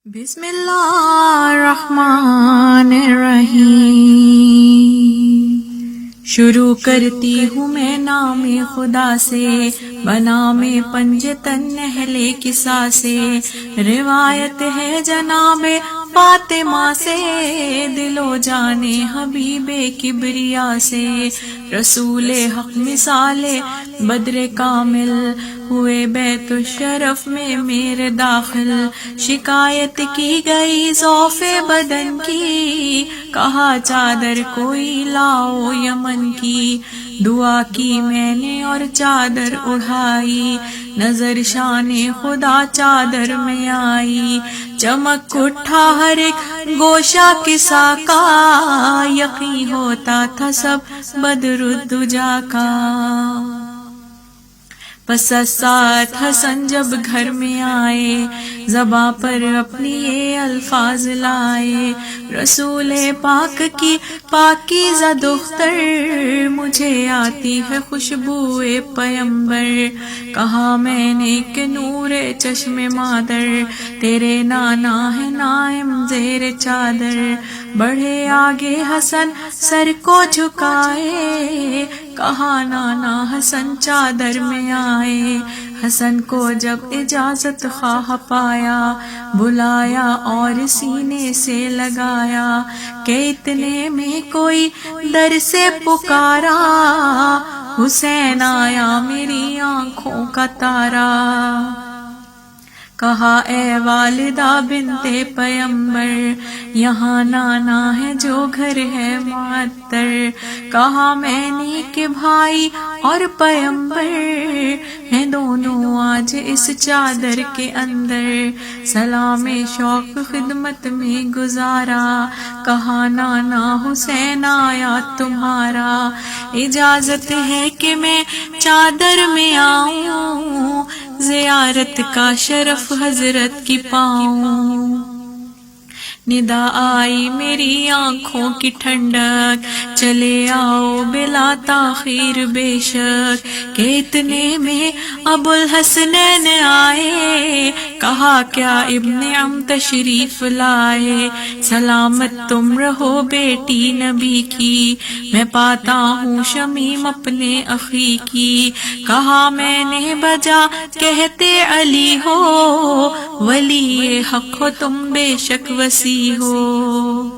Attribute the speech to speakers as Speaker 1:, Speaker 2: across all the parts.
Speaker 1: بسم اللہ الرحمن الرحیم۔ شروع کرتی ہوں میں نام خدا سے، بنام پنجتن اہل قصہ سے۔ روایت ہے جناب فاطمہ سے، دل و جان حبیب کبریا سے۔ رسول حق مثال بدر کامل، ہوئے بیت الشرف میں میرے داخل۔ شکایت کی گئی ضعف بدن کی، کہا چادر کوئی لاؤ یمن کی۔ دعا کی میں نے اور چادر اڑائی، نظر شان خدا چادر میں آئی۔ چمک اٹھا ہر ایک گوشہ کسا کا، یقین ہوتا تھا سب بدر الدجا کا۔ پس ساتھ حسن جب گھر میں آئے، زباں پر اپنی یہ الفاظ لائے۔ رسول پاک کی پاکیزہ دختر، مجھے آتی ہے خوشبوئے پیمبر۔ کہا میں نے کہ نور چشم مادر، تیرے نانا ہے نائم زیر چادر۔ بڑھے آگے حسن سر کو جھکائے، کہا نانا حسن چادر میں آئے۔ حسن کو جب اجازت خواہ پایا، بلایا اور سینے سے لگایا، کہ اتنے میں کوئی در سے پکارا، حسین آیا میری آنکھوں کا تارا۔ کہا اے والدہ بنت پیمبر، یہاں نانا ہے جو گھر ہے معطر۔ کہا میں نے کہ بھائی اور پیمبر ہیں دونوں آج اس چادر کے اندر۔ سلام شوق خدمت میں گزارا، کہا نانا حسین آیا تمہارا۔ اجازت ہے کہ میں چادر میں آؤں، زیارت کا شرف حضرت کی پاؤں۔ ندا آئی میری آنکھوں کی ٹھنڈک، چلے آؤ بلا تاخیر بے شک۔ کہ اتنے میں ابو الحسنین آئے، کہا کیا ابن عم تشریف لائے۔ سلامت تم رہو بیٹی نبی کی، میں پاتا ہوں شمیم اپنے اخی کی۔ کہا میں نے بجا کہتے علی ہو، ولی حق ہو تم بے شک وسیع ہو۔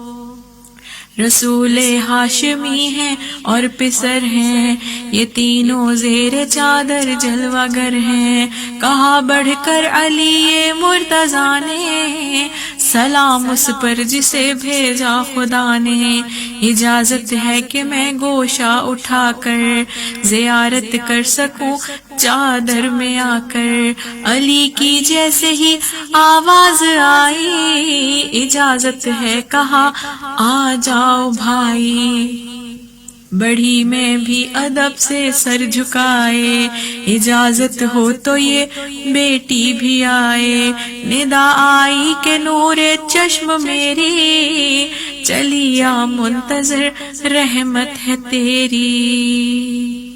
Speaker 1: رسول ہاشمی ہیں اور پسر ہیں، یہ تینوں زیر چادر جلوہ گر ہیں۔ کہا بڑھ کر علی مرتضیٰ نے، سلام اس پر جسے بھیجا خدا نے۔ اجازت ہے کہ میں گوشہ اٹھا کر، زیارت کر سکوں چادر میں آ کر۔ علی کی جیسے ہی آواز آئی، اجازت ہے کہا آ جاؤ بھائی۔ بڑھی میں بھی ادب سے سر جھکائے، اجازت ہو تو یہ بیٹی بھی آئے۔ ندا آئی کہ نور چشم میری، چلی آ منتظر رحمت ہے تیری۔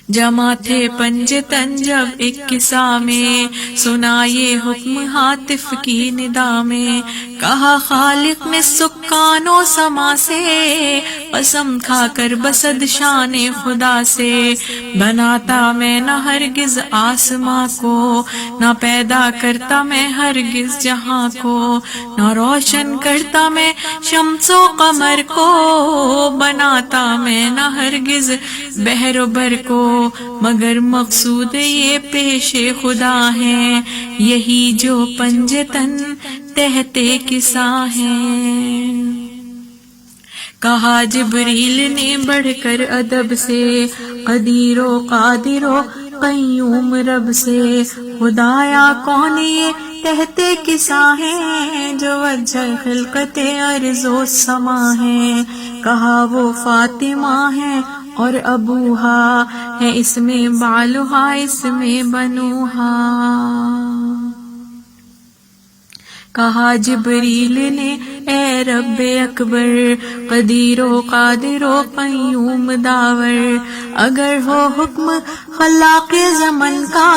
Speaker 1: جمع تھے پنجتن جب ایک قصہ میں، سنا یہ حکم ہاتف کی ندا میں۔ کہا خالق نے سکان و سما سے، قسم کھا کر بسد شان خدا سے۔ بناتا میں نہ ہرگز آسماں کو، نہ پیدا کرتا میں ہرگز جہاں کو، نہ روشن کرتا میں شمس و قمر کو، بناتا میں نہ ہرگز بحر و بر کو، مگر مقصود یہ پیش خدا ہے، یہی جو پنجتن تحتے قصہ ہیں۔ کہا جبریل نے بڑھ کر ادب سے، قدیر و قادر و قیوم رب سے۔ خدایا کون یہ تحتے قصہ ہیں، جو وجہ خلقت ارض و سما ہے۔ کہا وہ فاطمہ ہے اور ابوہا ہے، اس میں بالہا اس میں بنوہا۔ کہا جبریل نے اے رب اکبر، قدیر و قادر و قیوم داور، اگر ہو حکم خلاق زمن کا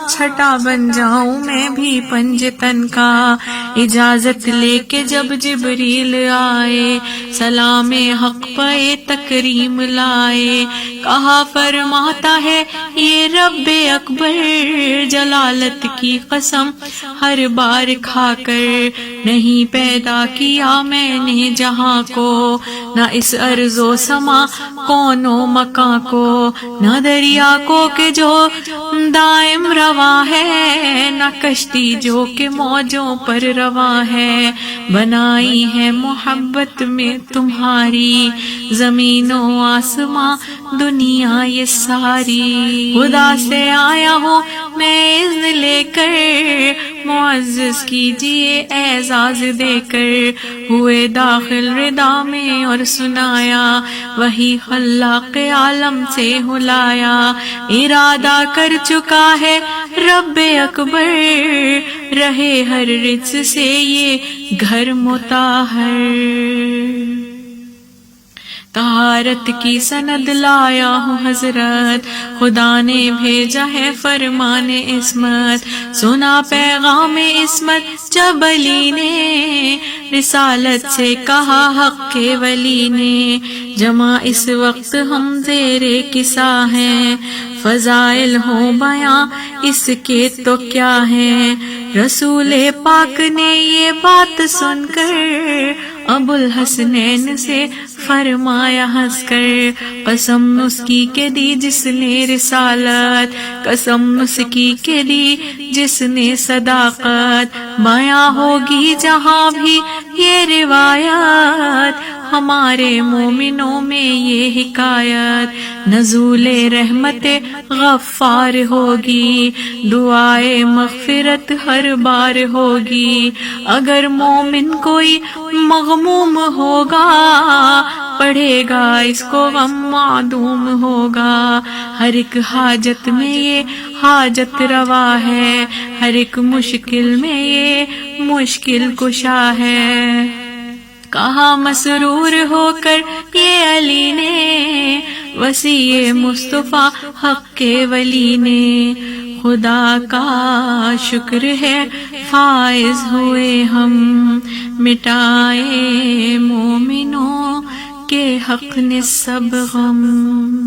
Speaker 1: چھٹا بن جاؤں میں بھی پنجتن کا. اجازت لے کے جب جبریل آئے سلام حق پہ تکریم لائے. کہا فرماتا ہے یہ رب اکبر جلالت کی قسم ہر بار کھا کر نہیں پیدا کیا میں نے جہاں کو. نہ اس ارض و سما کون و مکاں کو نہ دریا کو کہ جو دائم رواں ہے نہ کشتی جو کہ موجوں پر رواں ہے. بنائی ہے محبت میں تمہاری زمین و آسماں دنیا یہ ساری. خدا سے آیا ہوں میں اذن لے کر معزز کیجئے اعزاز دے کر. ہوئے داخل ردا میں اور سنایا وہی خلاق عالم سے ہلایا. ارادہ کر چکا ہے رب اکبر رہے ہر رجس سے یہ گھر مطہر. طہارت کی سند لایا ہوں حضرت خدا نے بھیجا ہے فرمان عصمت. سنا پیغام عصمت جب علی نے رسالت سے کہا حق کے ولی نے. جمع اس وقت ہم زیر کسا ہیں فضائل ہو بیاں اس کے تو کیا ہے. رسول پاک نے یہ بات سن کر ابو الحسنین سے فرمایا ہنس کر قسم اس کی کے دی جس نے رسالت قسم اس کی کے دی جس نے صداقت. بیاں ہوگی جہاں بھی یہ روایت ہمارے مومنوں میں یہ حکایت. نزول رحمت غفار ہوگی دعائے مغفرت ہر بار ہوگی. اگر مومن کوئی مغموم ہوگا پڑھے گا اس کو غم معدوم ہوگا. ہر ایک حاجت میں یہ حاجت روا ہے ہر ایک مشکل میں یہ مشکل کشا ہے. کہا مسرور ہو کر یہ علی نے وسیع مصطفیٰ حق کے ولی نے. خدا کا شکر ہے فائز ہوئے ہم مٹائے مومنوں کے حق نے سب غم.